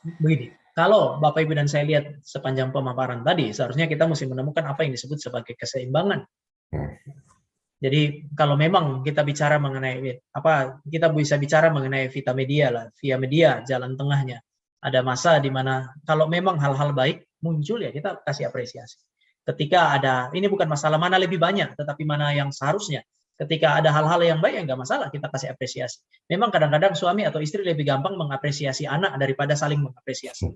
begini, kalau Bapak Ibu dan saya lihat sepanjang pemaparan tadi, seharusnya kita mesti menemukan apa yang disebut sebagai keseimbangan. Jadi kalau memang kita bicara mengenai apa, kita bisa bicara mengenai via media lah, via media jalan tengahnya. Ada masa di mana kalau memang hal-hal baik muncul ya kita kasih apresiasi. Ketika ada, ini bukan masalah mana lebih banyak, tetapi mana yang seharusnya. Ketika ada hal-hal yang baik, ya nggak masalah kita kasih apresiasi. Memang kadang-kadang suami atau istri lebih gampang mengapresiasi anak daripada saling mengapresiasi.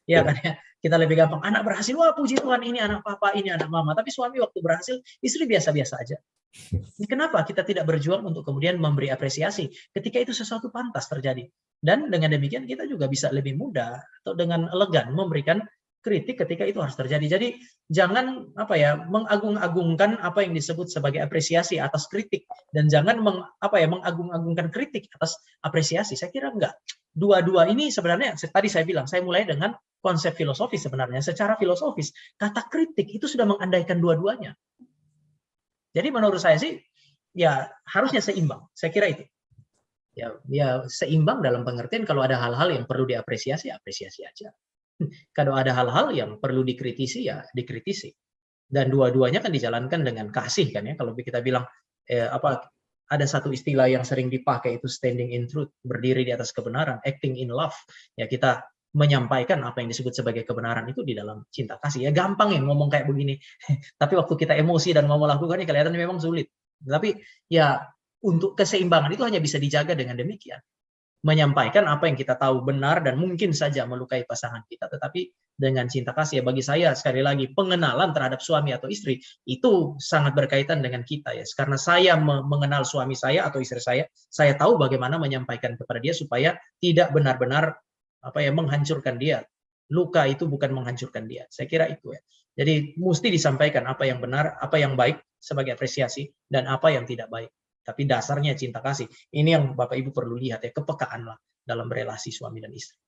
Ya kan ya, kita lebih gampang anak berhasil, wah puji Tuhan ini anak papa, ini anak mama. Tapi suami waktu berhasil, istri biasa-biasa aja. Ini kenapa kita tidak berjuang untuk kemudian memberi apresiasi ketika itu sesuatu pantas terjadi. Dan dengan demikian kita juga bisa lebih mudah atau dengan elegan memberikan kritik ketika itu harus terjadi. Jadi jangan mengagung-agungkan apa yang disebut sebagai apresiasi atas kritik dan jangan mengagung-agungkan kritik atas apresiasi. Saya kira enggak. Dua-dua ini sebenarnya tadi saya bilang, saya mulai dengan konsep filosofis sebenarnya. Secara filosofis, kata kritik itu sudah mengandaikan dua-duanya. Jadi menurut saya sih ya harusnya seimbang. Saya kira itu. Ya seimbang dalam pengertian kalau ada hal-hal yang perlu diapresiasi, apresiasi aja. Kalau ada hal-hal yang perlu dikritisi, ya dikritisi. Dan dua-duanya kan dijalankan dengan kasih kan ya. Kalau kita bilang ada satu istilah yang sering dipakai itu standing in truth, berdiri di atas kebenaran, acting in love. Ya kita menyampaikan apa yang disebut sebagai kebenaran itu di dalam cinta kasih. Ya gampang ya ngomong kayak begini. Tapi waktu kita emosi dan mau melakukannya kelihatan memang sulit. Tapi ya untuk keseimbangan itu hanya bisa dijaga dengan demikian. Menyampaikan apa yang kita tahu benar dan mungkin saja melukai pasangan kita, tetapi dengan cinta kasih. Ya bagi saya sekali lagi pengenalan terhadap suami atau istri itu sangat berkaitan dengan kita ya, karena saya mengenal suami saya atau istri saya tahu bagaimana menyampaikan kepada dia supaya tidak benar-benar menghancurkan dia. Luka itu bukan menghancurkan dia. Saya kira itu ya. Jadi mesti disampaikan apa yang benar, apa yang baik sebagai apresiasi dan apa yang tidak baik. Tapi dasarnya cinta kasih. Ini yang Bapak Ibu perlu lihat ya, kepekaan lah dalam relasi suami dan istri.